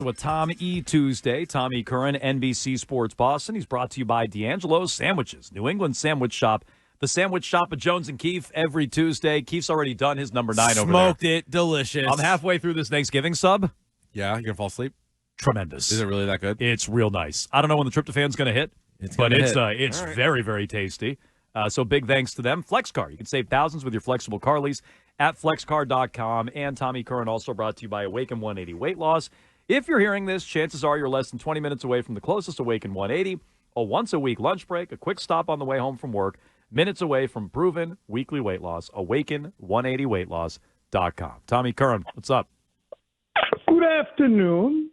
With Tom E. Tuesday, Tom E. Curran, NBC Sports Boston. He's brought to you by D'Angelo's Sandwiches, New England Sandwich Shop. The Sandwich Shop at Jones and Keefe every Tuesday. Keefe's already done his number 9 over there. Smoked it. Delicious. I'm halfway through this Thanksgiving sub. Yeah, you're going to fall asleep? Tremendous. Is it really that good? It's real nice. I don't know when the tryptophan's going to hit, it's right. very, very tasty. So big thanks to them. FlexCar. You can save thousands with your flexible car lease at flexcar.com. And Tommy Curran also brought to you by Awaken 180 Weight Loss. If you're hearing this, chances are you're less than 20 minutes away from the closest Awaken 180, a once-a-week lunch break, a quick stop on the way home from work, minutes away from proven weekly weight loss. Awaken180weightloss.com. Tommy Curran, what's up? Good afternoon.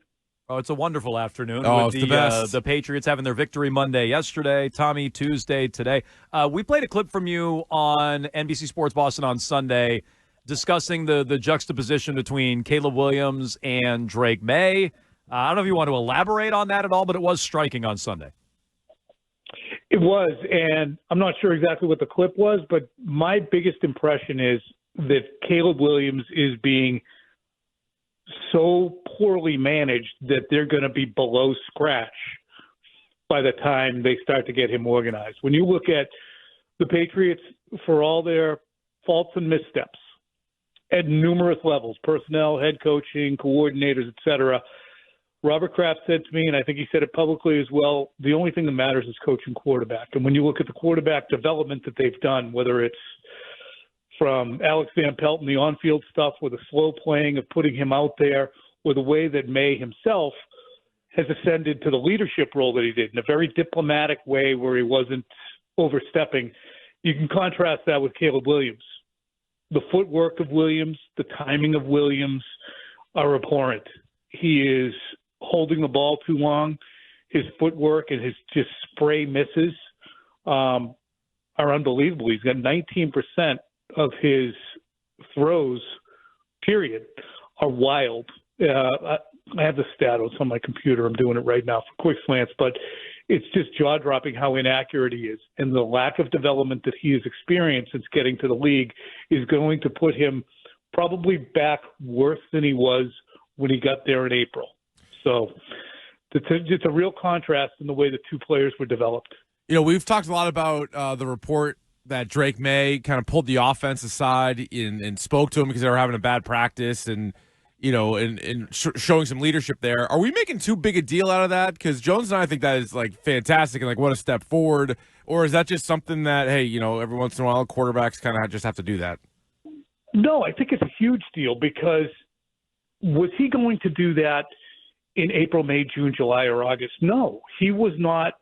Oh, it's a wonderful afternoon. Oh, with it's the best. The Patriots having their victory Monday yesterday. Tommy, Tuesday today. We played a clip from you on NBC Sports Boston on Sunday discussing the juxtaposition between Caleb Williams and Drake Maye. I don't know if you want to elaborate on that at all, but it was striking on Sunday. It was, and I'm not sure exactly what the clip was, but my biggest impression is that Caleb Williams is being so poorly managed that they're going to be below scratch by the time they start to get him organized. When you look at the Patriots, for all their faults and missteps at numerous levels, personnel, head coaching, coordinators, etc., Robert Kraft said to me, and I think he said it publicly as well, the only thing that matters is coaching quarterback. And when you look at the quarterback development that they've done, whether it's from Alex Van Pelt and the on-field stuff with the slow playing of putting him out there, or the way that Maye himself has ascended to the leadership role that he did in a very diplomatic way where he wasn't overstepping, you can contrast that with Caleb Williams. The footwork of Williams, the timing of Williams are abhorrent. He is holding the ball too long. His footwork and his just spray misses are unbelievable. He's got 19% of his throws, period, are wild. I have the stat. It's on my computer. I'm doing it right now for quick slants, but it's just jaw-dropping how inaccurate he is. And the lack of development that he has experienced since getting to the league is going to put him probably back worse than he was when he got there in April. So it's a real contrast in the way the two players were developed. You know, we've talked a lot about the report that Drake Maye kind of pulled the offense aside and spoke to him because they were having a bad practice and, you know, and showing some leadership there. Are we making too big a deal out of that? Because Jones and I think that is, like, fantastic and, like, what a step forward. Or is that just something that, hey, you know, every once in a while quarterbacks kind of just have to do that? No, I think it's a huge deal because was he going to do that in April, May, June, July, or August? No, he was not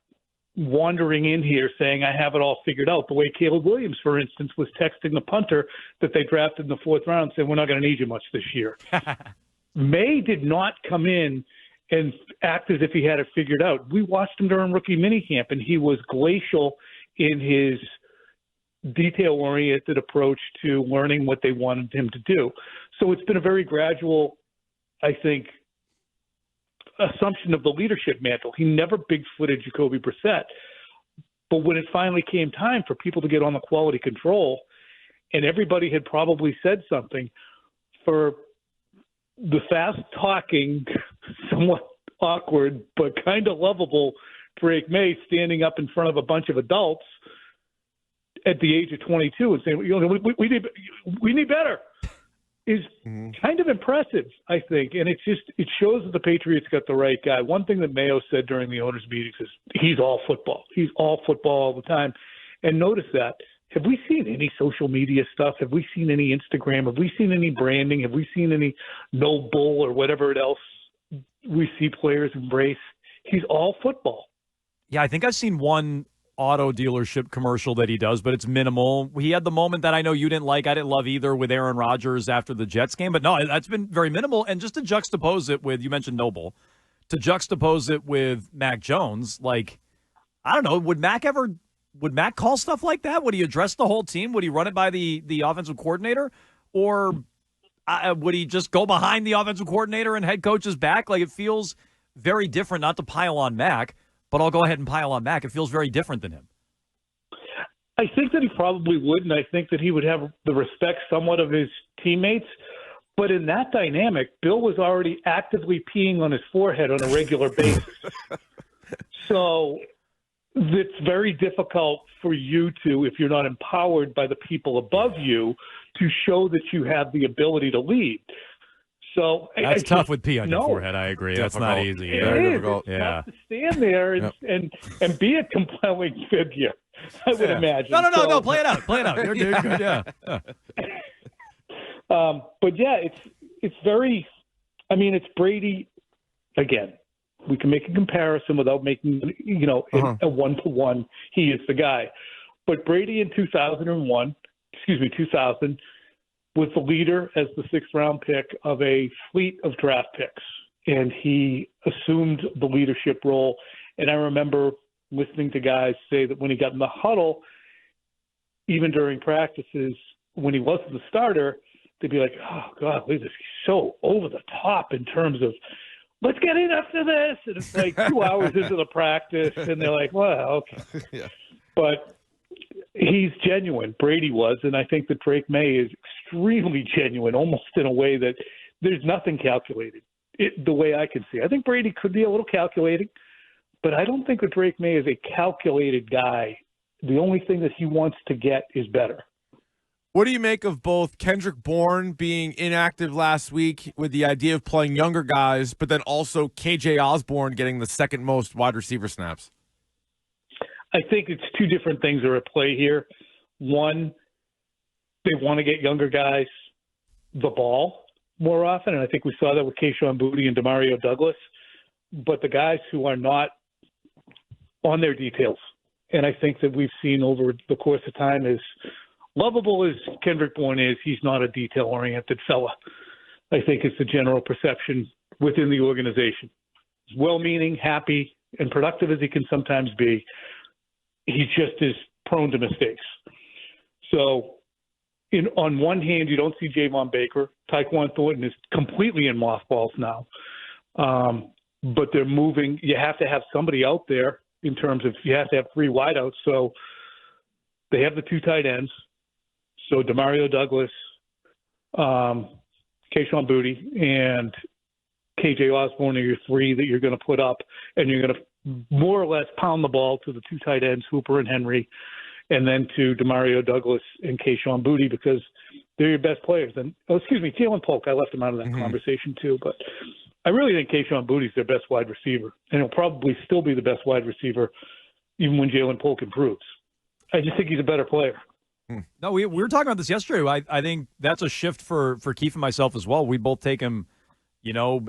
wandering in here saying, I have it all figured out, the way Caleb Williams, for instance, was texting the punter that they drafted in the 4th round saying, we're not going to need you much this year. Maye did not come in and act as if he had it figured out. We watched him during rookie minicamp, and he was glacial in his detail-oriented approach to learning what they wanted him to do. So it's been a very gradual, I think, assumption of the leadership mantle. He never big-footed Jacoby Brissett. But when it finally came time for people to get on the quality control, and everybody had probably said something, for the fast-talking, somewhat awkward, but kind of lovable Drake Maye standing up in front of a bunch of adults at the age of 22 and saying, you know, we need better, is kind of impressive, I think. And it shows that the Patriots got the right guy. One thing that Mayo said during the owners' meetings is he's all football. He's all football all the time. And notice that. Have we seen any social media stuff? Have we seen any Instagram? Have we seen any branding? Have we seen any no bull or whatever else we see players embrace? He's all football. Yeah, I think I've seen one auto dealership commercial that he does, but it's minimal. He had the moment that I know you didn't like. I didn't love either with Aaron Rodgers after the Jets game, but no, that's been very minimal. And just to juxtapose it with, you mentioned Noble, to juxtapose it with Mac Jones, like, I don't know, would Mac call stuff like that? Would he address the whole team? Would he run it by the offensive coordinator? Or would he just go behind the offensive coordinator and head coach's back? Like, it feels very different, not to pile on Mac, but I'll go ahead and pile on Mac. It feels very different than him. I think that he probably would, and I think that he would have the respect somewhat of his teammates. But in that dynamic, Bill was already actively peeing on his forehead on a regular basis. So it's very difficult for you to, if you're not empowered by the people above you, to show that you have the ability to lead. So that's tough with pee on your forehead. I agree. Difficult. That's not easy. It is. Difficult. It's tough to stand there and be a compelling figure, I would imagine. No. Play it out. Play it out. You're good. Yeah. But yeah, it's very. I mean, it's Brady again. We can make a comparison without making a one-to-one. He is the guy. But Brady in 2000 was the leader as the sixth-round pick of a fleet of draft picks, and he assumed the leadership role. And I remember listening to guys say that when he got in the huddle, even during practices, when he wasn't the starter, they'd be like, "Oh God, this is so over the top in terms of let's get in after this." And it's like 2 hours into the practice, and they're like, "Well, okay." Yeah. But he's genuine. Brady was, and I think that Drake Maye is extremely genuine, almost in a way that there's nothing calculated. The way I can see, I think Brady could be a little calculating, but I don't think that Drake Maye is a calculated guy. The only thing that he wants to get is better. What do you make of both Kendrick Bourne being inactive last week with the idea of playing younger guys, but then also KJ Osborne getting the second most wide receiver snaps? I think it's two different things are at play here. One, they want to get younger guys the ball more often, and I think we saw that with Keyshawn Boutte and Demario Douglas. But the guys who are not on their details, and I think that we've seen over the course of time, is lovable as Kendrick Bourne is, he's not a detail-oriented fella. I think it's the general perception within the organization. As well-meaning, happy, and productive as he can sometimes be, he just is prone to mistakes. So on one hand, you don't see Javon Baker. Tyquan Thornton is completely in mothballs now. But they're moving. You have to have somebody out there in terms of you have to have three wideouts. So they have the two tight ends. So Demario Douglas, Keyshawn Boutte, and KJ Osborne are your three that you're going to put up, and you're going to more or less pound the ball to the two tight ends, Hooper and Henry, and then to Demario Douglas and Keyshawn Boutte because they're your best players. And Jalen Polk, I left him out of that conversation too, but I really think Keyshawn Boutte's their best wide receiver, and he'll probably still be the best wide receiver even when Jalen Polk improves. I just think he's a better player. No, we were talking about this yesterday. I think that's a shift for Keefe and myself as well. We both take him,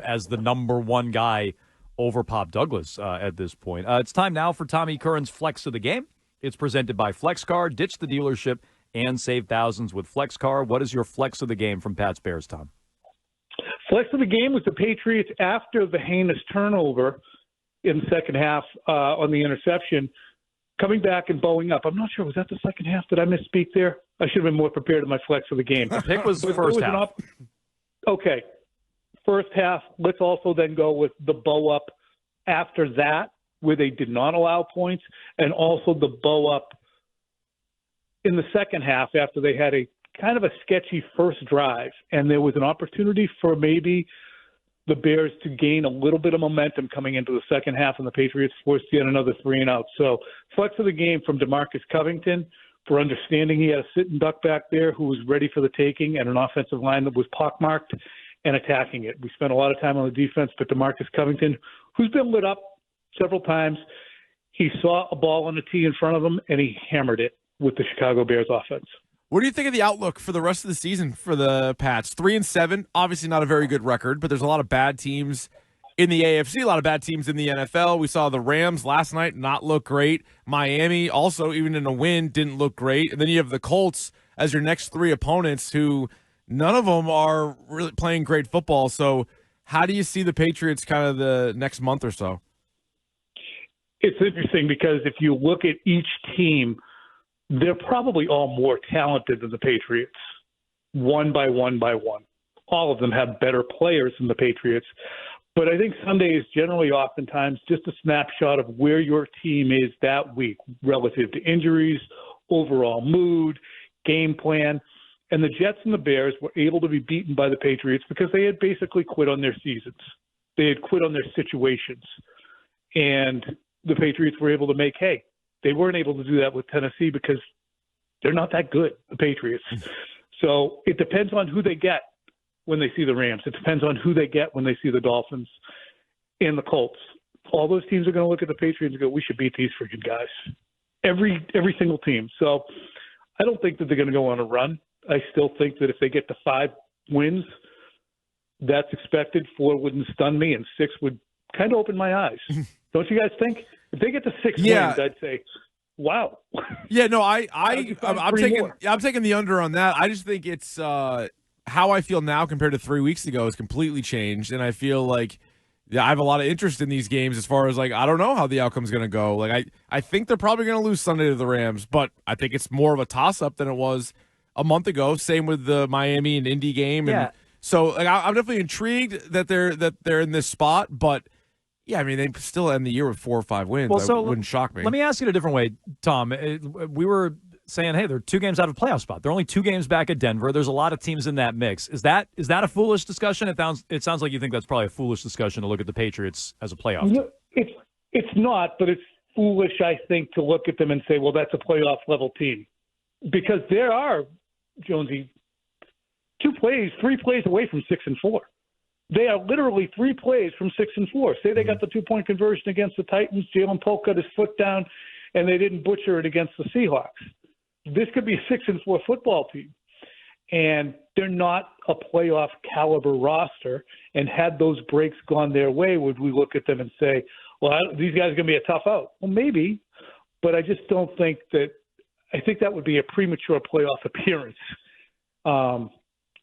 as the number one guy over Pop Douglas at this point. It's time now for Tommy Curran's Flex of the Game. It's presented by FlexCar. Ditch the dealership and save thousands with FlexCar. What is your Flex of the Game from Pat's Bears, Tom? Flex of the game was the Patriots after the heinous turnover in the second half on the interception, coming back and bowing up. I'm not sure. Was that the second half? Did I misspeak there? I should have been more prepared in my Flex of the game. The pick was the first half. Okay. First half. Let's also then go with the bow up after that, where they did not allow points, and also the bow up in the second half after they had a kind of a sketchy first drive, and there was an opportunity for maybe the Bears to gain a little bit of momentum coming into the second half, and the Patriots forced yet another 3-and-out. So Flex of the game from DeMarcus Covington for understanding he had a sitting duck back there who was ready for the taking and an offensive line that was pockmarked and attacking it. We spent a lot of time on the defense, but DeMarcus Covington, who's been lit up several times, he saw a ball on the tee in front of him, and he hammered it with the Chicago Bears offense. What do you think of the outlook for the rest of the season for the Pats? 3-7, obviously not a very good record, but there's a lot of bad teams in the AFC, a lot of bad teams in the NFL. We saw the Rams last night not look great. Miami also, even in a win, didn't look great. And then you have the Colts as your next three opponents who none of them are really playing great football. So how do you see the Patriots kind of the next month or so? It's interesting because if you look at each team, they're probably all more talented than the Patriots, one by one by one. All of them have better players than the Patriots. But I think Sunday is generally oftentimes just a snapshot of where your team is that week relative to injuries, overall mood, game plan. And the Jets and the Bears were able to be beaten by the Patriots because they had basically quit on their seasons. They had quit on their situations. And the Patriots were able to make hay. They weren't able to do that with Tennessee because they're not that good, the Patriots. So it depends on who they get when they see the Rams. It depends on who they get when they see the Dolphins and the Colts. All those teams are going to look at the Patriots and go, we should beat these freaking guys. Every single team. So I don't think that they're going to go on a run. I still think that if they get to 5 wins, that's expected. 4 wouldn't stun me, and 6 would kind of open my eyes. Don't you guys think? If they get to 6 wins, I'd say, wow. Yeah, no, I'm taking the under on that. I just think it's how I feel now compared to 3 weeks ago has completely changed, and I feel like I have a lot of interest in these games as far as, like, I don't know how the outcome's going to go. Like, I think they're probably going to lose Sunday to the Rams, but I think it's more of a toss-up than it was a month ago. Same with the Miami and Indy game. And so, like, I'm definitely intrigued that they're in this spot, but yeah, I mean, they still end the year with 4 or 5 wins. Well, so wouldn't shock me. Let me ask it a different way, Tom. We were saying, hey, they're 2 games out of a playoff spot. They're only 2 games back at Denver. There's a lot of teams in that mix. Is that a foolish discussion? It sounds like you think that's probably a foolish discussion to look at the Patriots as a playoff team. It's not, but it's foolish, I think, to look at them and say, well, that's a playoff level team, because there are, Jonesy, 3 plays away from 6-4. They are literally 3 plays from 6-4. Say they got the 2-point conversion against the Titans, Jalen Polk got his foot down, and they didn't butcher it against the Seahawks. This could be a 6-4 football team, and they're not a playoff caliber roster. And had those breaks gone their way, would we look at them and say, well, these guys are going to be a tough out? Well, maybe, but I just don't think that. I think that would be a premature playoff appearance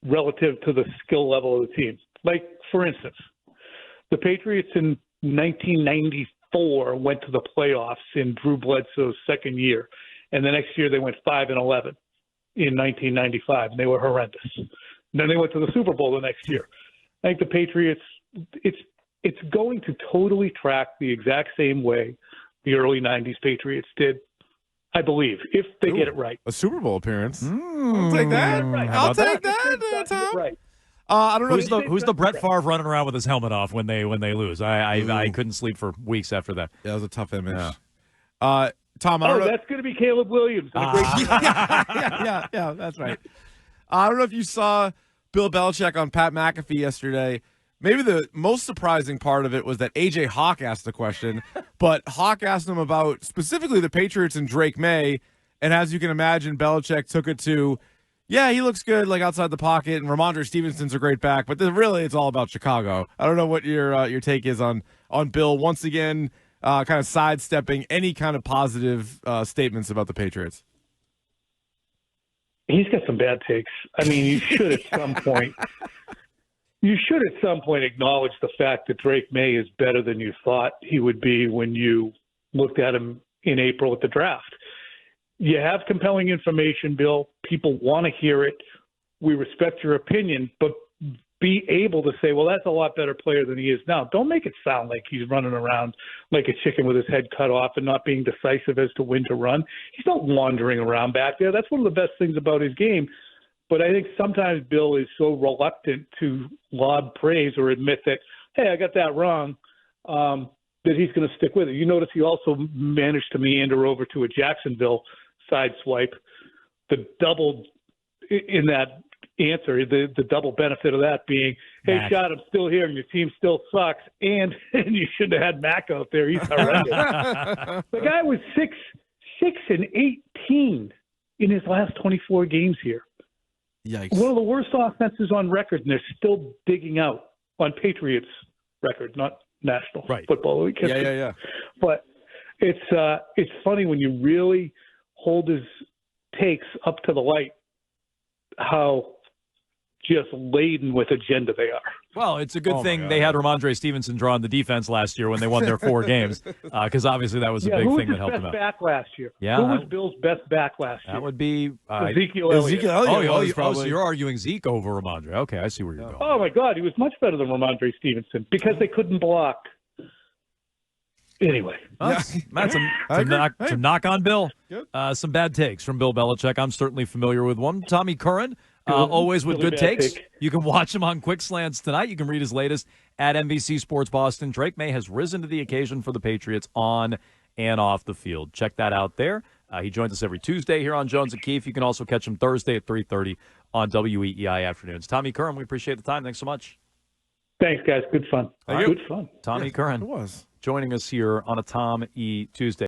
relative to the skill level of the team. Like, for instance, the Patriots in 1994 went to the playoffs in Drew Bledsoe's second year, and the next year they went 5-11 in 1995, and they were horrendous. And then they went to the Super Bowl the next year. I think the Patriots, it's going to totally track the exact same way the early 90s Patriots did, I believe, if they get it right. A Super Bowl appearance. I'll take that. I'll take that, Tom. Right. I don't know. Who's the Brett Favre running around with his helmet off when they lose? I couldn't sleep for weeks after that. Yeah, that was a tough image. Yeah. Tom, I don't know. That's going to be Caleb Williams. Yeah, that's right. I don't know if you saw Bill Belichick on Pat McAfee yesterday. Maybe the most surprising part of it was that A.J. Hawk asked the question, but Hawk asked him about specifically the Patriots and Drake Maye, and as you can imagine, Belichick took it to, yeah, he looks good, like outside the pocket, and Ramondre Stevenson's a great back, but really it's all about Chicago. I don't know what your take is on Bill once again, kind of sidestepping any kind of positive statements about the Patriots. He's got some bad takes. I mean, you should at some point. You should at some point acknowledge the fact that Drake Maye is better than you thought he would be when you looked at him in April at the draft. You have compelling information, Bill. People want to hear it. We respect your opinion, but be able to say, well, that's a lot better player than he is now. Don't make it sound like he's running around like a chicken with his head cut off and not being decisive as to when to run. He's not wandering around back there. That's one of the best things about his game. But I think sometimes Bill is so reluctant to laud praise or admit that, hey, I got that wrong, that he's going to stick with it. You notice he also managed to meander over to a Jacksonville side swipe. The double in that answer, the double benefit of that being, hey, Shot, I'm still here and your team still sucks, and you shouldn't have had Mac out there. He's horrendous. The guy was 6-18 in his last 24 games here. Yikes. One of the worst offenses on record, and they're still digging out on Patriots record, not National Football League. Yeah. But it's funny when you really hold his takes up to the light, how just laden with agenda they are. Well, it's a good thing they had Ramondre Stevenson drawing the defense last year when they won their 4 games, because obviously that was a big thing that helped them out. Who was his best back last year? Yeah, who was Bill's best back last year? That would be Ezekiel Elliott. So you're arguing Zeke over Ramondre. Okay, I see where you're going. Oh, my God, he was much better than Ramondre Stevenson because they couldn't block. Anyway. Matt, to knock on Bill. Some bad takes from Bill Belichick. I'm certainly familiar with one. Tommy Curran, always with Really good bad takes. pick. You can watch him on Quick Slants tonight. You can read his latest at NBC Sports Boston. Drake Maye has risen to the occasion for the Patriots on and off the field. Check that out there. He joins us every Tuesday here on Jones and Keefe. You can also catch him Thursday at 3:30 on WEEI Afternoons. Tommy Curran, we appreciate the time. Thanks so much. Thanks, guys. Good fun. Thank you. Good fun. Tommy Curran It was. joining us here on a Tom E. Tuesday.